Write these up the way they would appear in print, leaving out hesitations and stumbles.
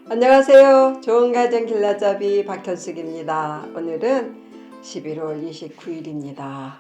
안녕하세요. 좋은 가정 길라잡이 박현숙입니다. 오늘은 11월 29일입니다.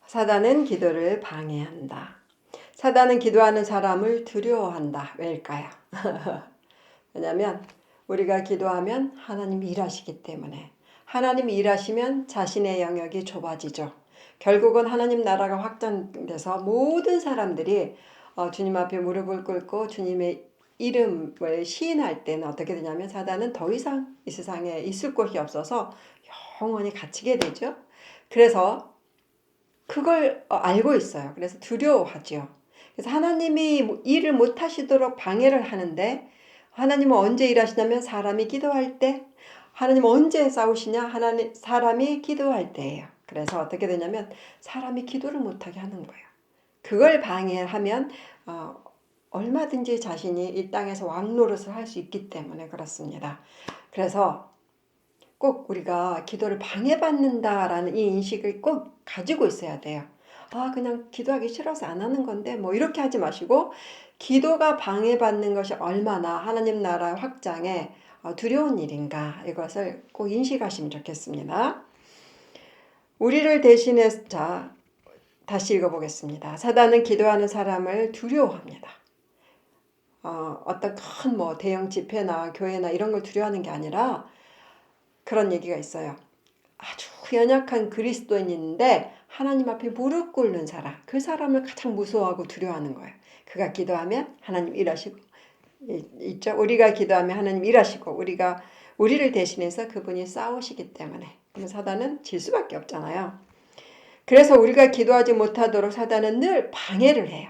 사단은 기도를 방해한다. 사단은 기도하는 사람을 두려워한다. 왜일까요? 왜냐하면 우리가 기도하면 하나님이 일하시기 때문에, 하나님이 일하시면 자신의 영역이 좁아지죠. 결국은 하나님 나라가 확장돼서 모든 사람들이 주님 앞에 무릎을 꿇고 주님의 이름을 시인할 때는 어떻게 되냐면 사단은 더 이상 이 세상에 있을 곳이 없어서 영원히 갇히게 되죠. 그래서 그걸 알고 있어요. 그래서 두려워하죠. 그래서 하나님이 일을 못 하시도록 방해를 하는데, 하나님은 언제 일하시냐면 사람이 기도할 때. 하나님은 언제 싸우시냐? 사람이 기도할 때예요. 그래서 어떻게 되냐면 사람이 기도를 못하게 하는 거예요. 그걸 방해하면 얼마든지 자신이 이 땅에서 왕노릇을 할 수 있기 때문에 그렇습니다. 그래서 꼭 우리가 기도를 방해받는다라는 이 인식을 꼭 가지고 있어야 돼요. 그냥 기도하기 싫어서 안 하는 건데 뭐 이렇게 하지 마시고, 기도가 방해받는 것이 얼마나 하나님 나라 확장에 두려운 일인가, 이것을 꼭 인식하시면 좋겠습니다. 우리를 대신해서, 자, 다시 읽어보겠습니다. 사단은 기도하는 사람을 두려워합니다. 어떤 큰 대형 집회나 교회나 이런 걸 두려워하는 게 아니라, 그런 얘기가 있어요. 아주 연약한 그리스도인인데 하나님 앞에 무릎 꿇는 사람, 그 사람을 가장 무서워하고 두려워하는 거예요. 그가 기도하면 하나님 일하시고 있죠. 우리가 기도하면 하나님 일하시고 우리를 대신해서 그분이 싸우시기 때문에 사단은 질 수밖에 없잖아요. 그래서 우리가 기도하지 못하도록 사단은 늘 방해를 해요.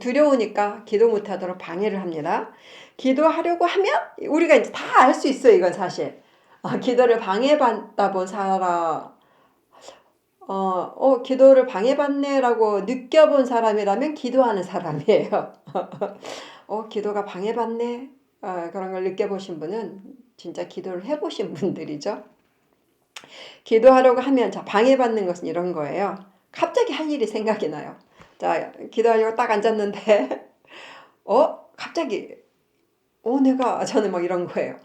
두려우니까 기도 못하도록 방해를 합니다. 기도하려고 하면 우리가 이제 다 알 수 있어요. 이건 사실. 기도를 방해받다 본 사람, 기도를 방해받네라고 느껴본 사람이라면 기도하는 사람이에요. 기도가 방해받네, 그런 걸 느껴보신 분은 진짜 기도를 해보신 분들이죠. 기도하려고 하면, 자, 방해받는 것은 이런 거예요. 갑자기 할 일이 생각이 나요. 자, 기도하려고 딱 앉았는데, 갑자기, 저는 막 이런 거예요.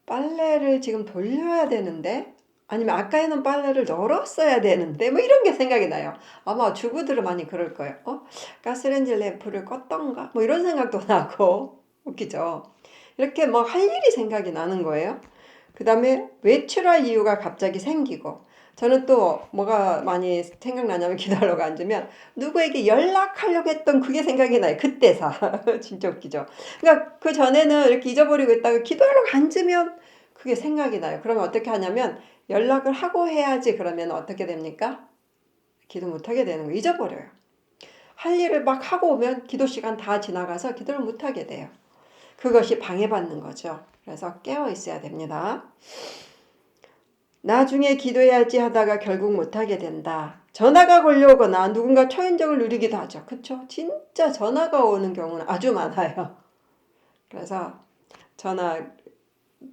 빨래를 지금 돌려야 되는데, 아니면 아까 해놓은 빨래를 널었어야 되는데, 뭐 이런 게 생각이 나요. 아마 주부들은 많이 그럴 거예요. 가스레인지 램프를 껐던가? 뭐 이런 생각도 나고, 웃기죠? 이렇게 막 할 일이 생각이 나는 거예요. 그 다음에 외출할 이유가 갑자기 생기고, 저는 또 뭐가 많이 생각나냐면 기도하려고 앉으면 누구에게 연락하려고 했던 그게 생각이 나요. 그때사. 진짜 웃기죠. 그러니까 그 전에는 이렇게 잊어버리고 있다가 기도하려고 앉으면 그게 생각이 나요. 그러면 어떻게 하냐면 연락을 하고 해야지. 그러면 어떻게 됩니까? 기도 못하게 되는 거예요. 잊어버려요. 할 일을 막 하고 오면 기도 시간 다 지나가서 기도를 못하게 돼요. 그것이 방해받는 거죠. 그래서 깨어 있어야 됩니다. 나중에 기도해야지 하다가 결국 못하게 된다. 전화가 걸려오거나 누군가 초인종을 누르기도 하죠. 그쵸? 진짜 전화가 오는 경우는 아주 많아요. 그래서 전화도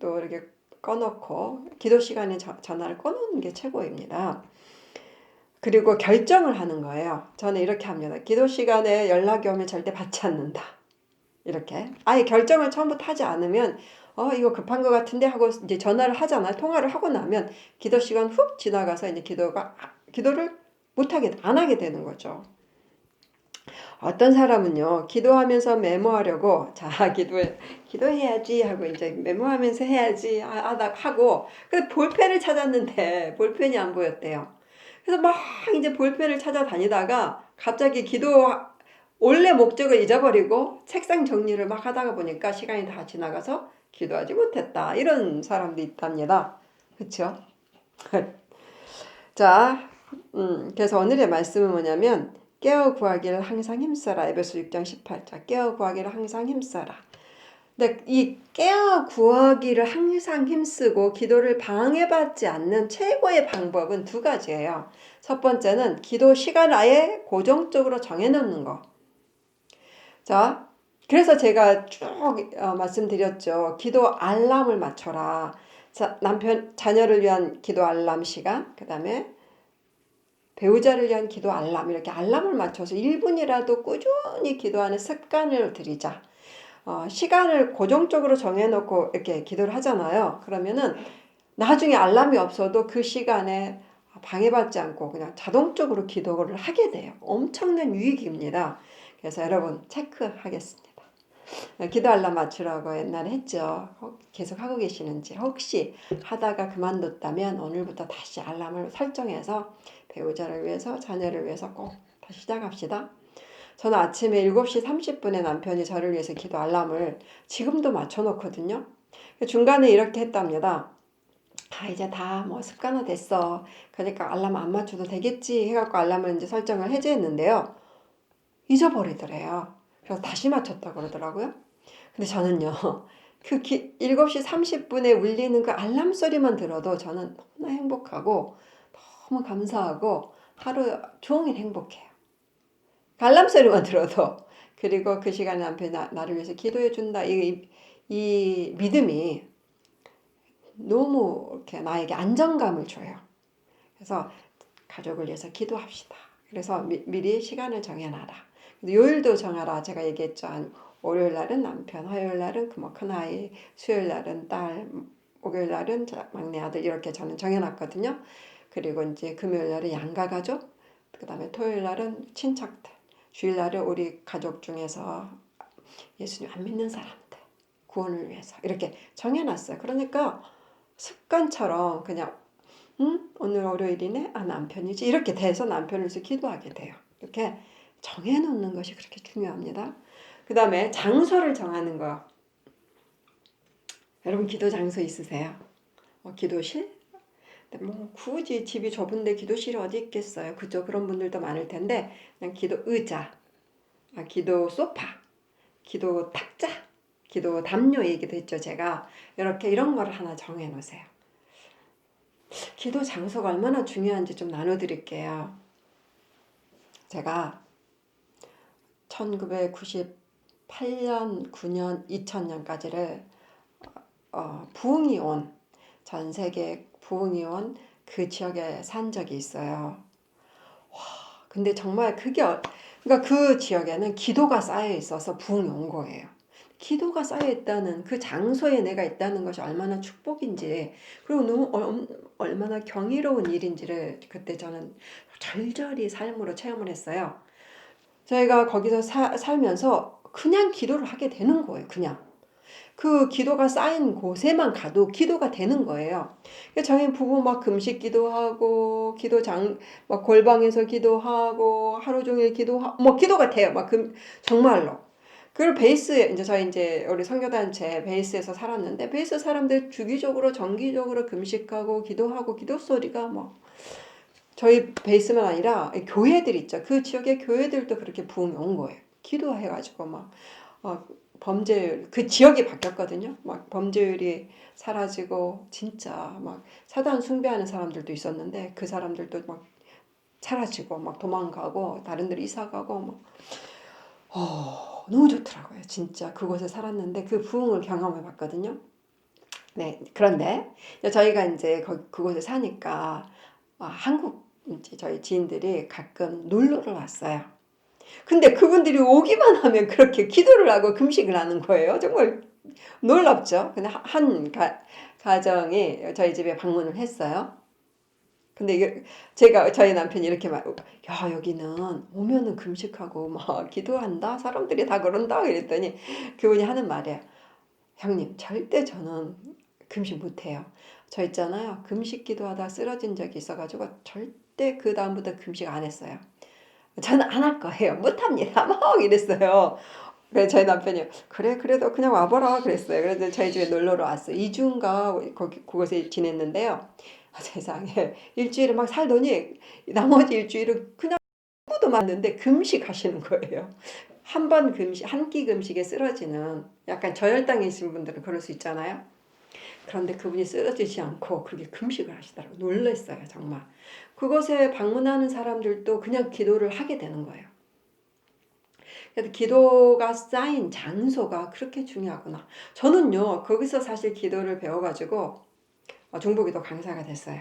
이렇게 꺼놓고 기도 시간에 전화를 꺼놓는 게 최고입니다. 그리고 결정을 하는 거예요. 저는 이렇게 합니다. 기도 시간에 연락이 오면 절대 받지 않는다. 이렇게 아예 결정을 처음부터 하지 않으면 이거 급한 것 같은데 하고 이제 전화를 하잖아요. 통화를 하고 나면 기도 시간 훅 지나가서 이제 기도를 안 하게 되는 거죠. 어떤 사람은요, 기도하면서 메모하려고, 자, 기도해야지 하고 이제 메모하면서 해야지 하고, 그래서 볼펜을 찾았는데 볼펜이 안 보였대요. 그래서 막 이제 볼펜을 찾아다니다가 갑자기 원래 목적을 잊어버리고 책상 정리를 막 하다가 보니까 시간이 다 지나가서 기도하지 못했다. 이런 사람도 있답니다. 그렇죠? 자, 그래서 오늘의 말씀은 뭐냐면 깨어 구하기를 항상 힘써라. 에베소 6장 18절. 깨어 구하기를 항상 힘써라. 근데 이 깨어 구하기를 항상 힘쓰고 기도를 방해받지 않는 최고의 방법은 두 가지예요. 첫 번째는 기도 시간을 아예 고정적으로 정해놓는 거. 자, 그래서 제가 쭉 말씀드렸죠. 기도 알람을 맞춰라. 자, 자녀를 위한 기도 알람 시간, 그 다음에 배우자를 위한 기도 알람, 이렇게 알람을 맞춰서 1분이라도 꾸준히 기도하는 습관을 들이자. 시간을 고정적으로 정해놓고 이렇게 기도를 하잖아요. 그러면은 나중에 알람이 없어도 그 시간에 방해받지 않고 그냥 자동적으로 기도를 하게 돼요. 엄청난 유익입니다. 그래서 여러분 체크하겠습니다. 기도 알람 맞추라고 옛날에 했죠. 계속 하고 계시는지, 혹시 하다가 그만뒀다면 오늘부터 다시 알람을 설정해서 배우자를 위해서, 자녀를 위해서 꼭 다시 시작합시다. 저는 아침에 7시 30분에 남편이 저를 위해서 기도 알람을 지금도 맞춰놓거든요. 중간에 이렇게 했답니다. 이제 다 뭐 습관화 됐어. 그러니까 알람 안 맞춰도 되겠지 해갖고 알람을 이제 설정을 해제했는데요. 잊어버리더래요. 그래서 다시 맞췄다고 그러더라고요. 근데 저는요, 7시 30분에 울리는 그 알람 소리만 들어도 저는 너무 행복하고 너무 감사하고 하루 종일 행복해요. 알람 소리만 들어도. 그리고 그 시간에 남편이 나를 위해서 기도해 준다. 이 믿음이 너무 이렇게 나에게 안정감을 줘요. 그래서 가족을 위해서 기도합시다. 그래서 미리 시간을 정해놔라. 요일도 정하라. 제가 얘기했죠. 월요일 날은 남편, 화요일 날은 큰아이, 수요일 날은 딸, 목요일 날은 막내 아들 이렇게 저는 정해놨거든요. 그리고 이제 금요일 날은 양가 가족, 그 다음에 토요일 날은 친척들, 주일 날은 우리 가족 중에서 예수님 안 믿는 사람들 구원을 위해서 이렇게 정해놨어요. 그러니까 습관처럼 그냥 오늘 월요일이네? 남편이지. 이렇게 돼서 남편을 위해서 기도하게 돼요. 이렇게 정해놓는 것이 그렇게 중요합니다. 그 다음에 장소를 정하는 거. 여러분 기도 장소 있으세요? 기도실? 뭐 굳이 집이 좁은데 기도실이 어디 있겠어요? 그죠? 그런 분들도 많을 텐데 그냥 기도 의자, 기도 소파, 기도 탁자, 기도 담요 얘기도 했죠. 제가 이렇게 이런 거를 하나 정해 놓으세요. 기도 장소가 얼마나 중요한지 좀 나눠드릴게요. 제가 1998년, 9년, 2000년까지를 부흥이 온, 전 세계 부흥이 온 그 지역에 산 적이 있어요. 와, 근데 정말 그러니까 그 지역에는 기도가 쌓여 있어서 부흥이 온 거예요. 기도가 쌓여 있다는 그 장소에 내가 있다는 것이 얼마나 축복인지, 그리고 너무 얼마나 경이로운 일인지를 그때 저는 절절히 삶으로 체험을 했어요. 저희가 거기서 살면서 그냥 기도를 하게 되는 거예요. 그냥. 그 기도가 쌓인 곳에만 가도 기도가 되는 거예요. 저희 부부 막 금식 기도하고 막 골방에서 기도하고 하루 종일 기도하고 뭐 기도가 돼요. 정말로. 그리고 베이스에 이제 저희 이제 우리 선교단체 베이스에서 살았는데 베이스 사람들 주기적으로 정기적으로 금식하고 기도하고 기도 소리가 뭐 저희 베이스만 아니라 교회들 있죠. 그 지역의 교회들도 그렇게 부흥이 온 거예요. 기도해가지고 막 범죄율, 그 지역이 바뀌었거든요. 막 범죄율이 사라지고 진짜 막 사단 숭배하는 사람들도 있었는데 그 사람들도 막 사라지고 막 도망가고 다른 데로 이사가고 막 너무 좋더라고요. 진짜 그곳에 살았는데 그 부흥을 경험해 봤거든요. 네, 그런데 저희가 이제 그곳에 사니까 한국 이제 저희 지인들이 가끔 놀러를 왔어요. 근데 그분들이 오기만 하면 그렇게 기도를 하고 금식을 하는 거예요. 정말 놀랍죠? 근데 가정이 저희 집에 방문을 했어요. 근데 저희 남편이 이렇게 야, 여기는 오면은 금식하고 막 기도한다? 사람들이 다 그런다? 그랬더니 그분이 하는 말이에요. 형님, 절대 저는 금식 못해요. 저 있잖아요. 금식 기도하다 쓰러진 적이 있어가지고 절대 그 다음부터 금식 안 했어요. 저는 안 할 거예요. 못합니다. 막 이랬어요. 그래서 저희 남편이 그래 그래도 그냥 와보라 그랬어요. 그래서 저희 집에 놀러를 왔어요. 2주인가 그곳에 지냈는데요. 세상에 일주일에 막 살더니 나머지 일주일은 그냥 아무도 맞는데 금식하시는 거예요. 한 번 금식, 한 끼 금식에 쓰러지는 약간 저혈당이신 분들은 그럴 수 있잖아요. 그런데 그분이 쓰러지지 않고 그렇게 금식을 하시더라고요. 놀랐어요, 정말. 그곳에 방문하는 사람들도 그냥 기도를 하게 되는 거예요. 그래서 기도가 쌓인 장소가 그렇게 중요하구나. 저는요, 거기서 사실 기도를 배워가지고 중보기도 강사가 됐어요.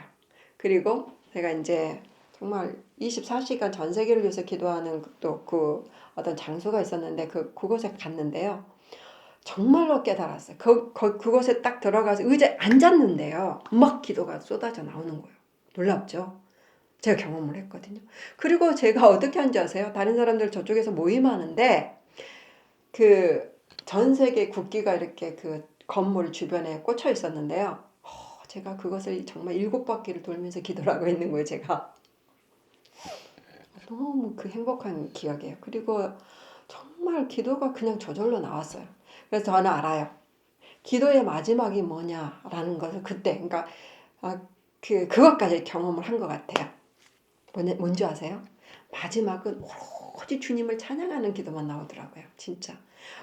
그리고 제가 이제 정말 24시간 전 세계를 위해서 기도하는 또 그 어떤 장소가 있었는데 그곳에 갔는데요. 정말로 깨달았어요. 그곳에 딱 들어가서 의자에 앉았는데요. 막 기도가 쏟아져 나오는 거예요. 놀랍죠? 제가 경험을 했거든요. 그리고 제가 어떻게 한지 아세요? 다른 사람들 저쪽에서 모임하는데 그 전 세계 국기가 이렇게 그 건물 주변에 꽂혀 있었는데요. 제가 그것을 정말 7바퀴를 돌면서 기도를 하고 있는 거예요, 제가. 너무 그 행복한 기억이에요. 그리고 정말 기도가 그냥 저절로 나왔어요. 그래서 저는 알아요. 기도의 마지막이 뭐냐라는 것을 그때, 그러니까 그것까지 경험을 한 것 같아요. 뭔지 아세요? 마지막은 오로지 주님을 찬양하는 기도만 나오더라고요. 진짜.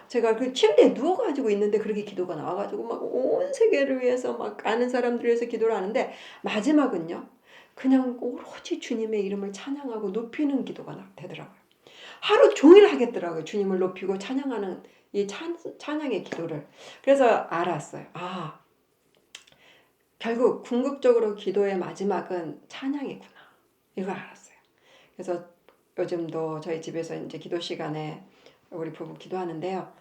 제가 그 침대에 누워가지고 있는데 그렇게 기도가 나와가지고 막 온 세계를 위해서 막 아는 사람들을 위해서 기도를 하는데 마지막은요. 그냥 오로지 주님의 이름을 찬양하고 높이는 기도가 되더라고요. 하루 종일 하겠더라고요. 주님을 높이고 찬양하는 이 찬양의 기도를. 그래서 알았어요. 결국 궁극적으로 기도의 마지막은 찬양이구나. 이걸 알았어요. 그래서 요즘도 저희 집에서 이제 기도 시간에 우리 부부 기도하는데요.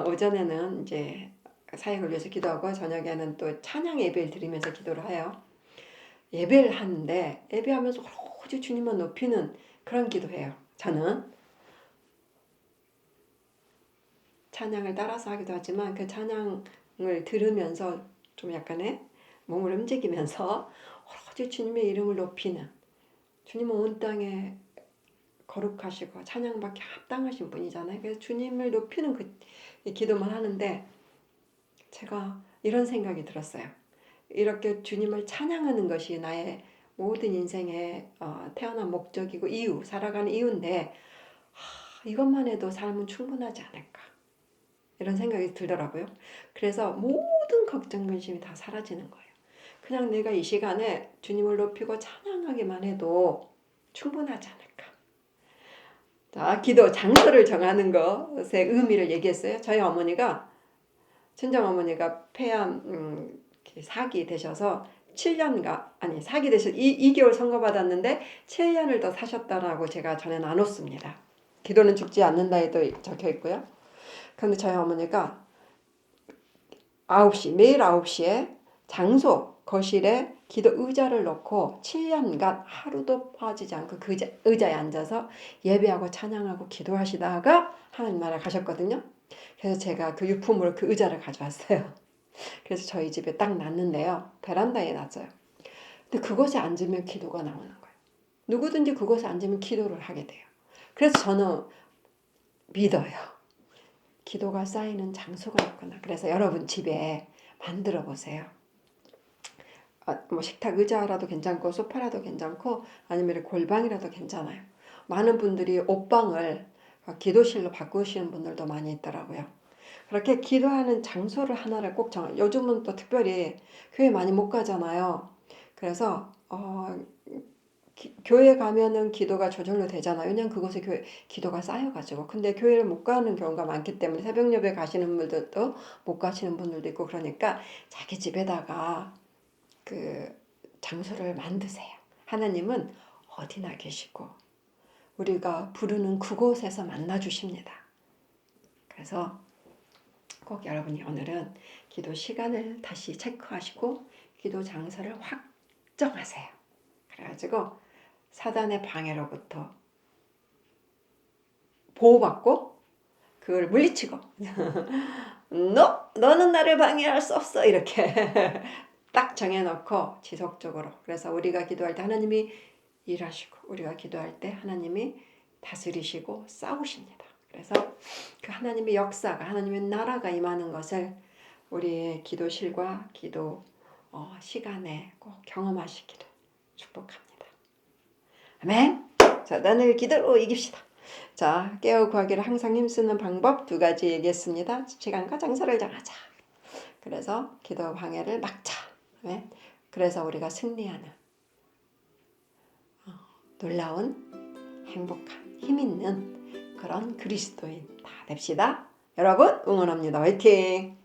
오전에는 이제 사역을 위해서 기도하고 저녁에는 또 찬양 예배를 드리면서 기도를 해요. 예배를 하는데 예배하면서 오로지 주님만 높이는 그런 기도해요. 저는 찬양을 따라서 하기도 하지만 그 찬양을 들으면서 좀 약간의 몸을 움직이면서 오로지 주님의 이름을 높이는, 주님은 온 땅에 거룩하시고 찬양받기 합당하신 분이잖아요. 그래서 주님을 높이는 그 기도만 하는데 제가 이런 생각이 들었어요. 이렇게 주님을 찬양하는 것이 나의 모든 인생의 태어난 목적이고 이유, 살아가는 이유인데 이것만 해도 삶은 충분하지 않을까, 이런 생각이 들더라고요. 그래서 모든 걱정, 근심이 다 사라지는 거예요. 그냥 내가 이 시간에 주님을 높이고 찬양하기만 해도 충분하지 않을까. 자, 기도 장소를 정하는 것의 의미를 얘기했어요. 저희 어머니가, 친정어머니가 폐암 사기 되셔서 7년간, 아니 사기 되셔서 2개월 선고받았는데 7년을 더 사셨다라고 제가 전에 나눴습니다. 기도는 죽지 않는다에도 적혀 있고요. 그런데 저희 어머니가 9시, 매일 9시에 장소, 거실에 기도 의자를 놓고 7년간 하루도 빠지지 않고 그 의자에 앉아서 예배하고 찬양하고 기도하시다가 하나님 나라에 가셨거든요. 그래서 제가 그 유품으로 그 의자를 가져왔어요. 그래서 저희 집에 딱 놨는데요. 베란다에 놨어요. 근데 그곳에 앉으면 기도가 나오는 거예요. 누구든지 그곳에 앉으면 기도를 하게 돼요. 그래서 저는 믿어요. 기도가 쌓이는 장소가 있구나. 그래서 여러분 집에 만들어 보세요. 뭐 식탁 의자라도 괜찮고 소파라도 괜찮고 아니면 골방이라도 괜찮아요. 많은 분들이 옷방을 기도실로 바꾸시는 분들도 많이 있더라고요. 그렇게 기도하는 장소를 하나를 꼭 요즘은 또 특별히 교회 많이 못 가잖아요. 그래서 교회 가면은 기도가 저절로 되잖아요. 왜냐면 그곳에 기도가 쌓여가지고. 근데 교회를 못 가는 경우가 많기 때문에 새벽 예배 가시는 분들도 못 가시는 분들도 있고, 그러니까 자기 집에다가 그 장소를 만드세요. 하나님은 어디나 계시고 우리가 부르는 그곳에서 만나 주십니다. 그래서 꼭 여러분이 오늘은 기도 시간을 다시 체크하시고 기도 장소를 확정하세요. 그래가지고 사단의 방해로부터 보호받고 그걸 물리치고 너는 나를 방해할 수 없어, 이렇게 딱 정해놓고 지속적으로. 그래서 우리가 기도할 때 하나님이 일하시고 우리가 기도할 때 하나님이 다스리시고 싸우십니다. 그래서 그 하나님의 역사가, 하나님의 나라가 임하는 것을 우리의 기도실과 기도 시간에 꼭 경험하시기를 축복합니다. 아멘. 자, 나는 기도로 이깁시다. 자, 깨어 구하기를 항상 힘쓰는 방법 2가지 얘기했습니다. 시간과 장소를 정하자. 그래서 기도 방해를 막자. 아멘. 그래서 우리가 승리하는 놀라운 행복한 힘 있는 그런 그리스도인 다 됩시다. 여러분 응원합니다. 화이팅!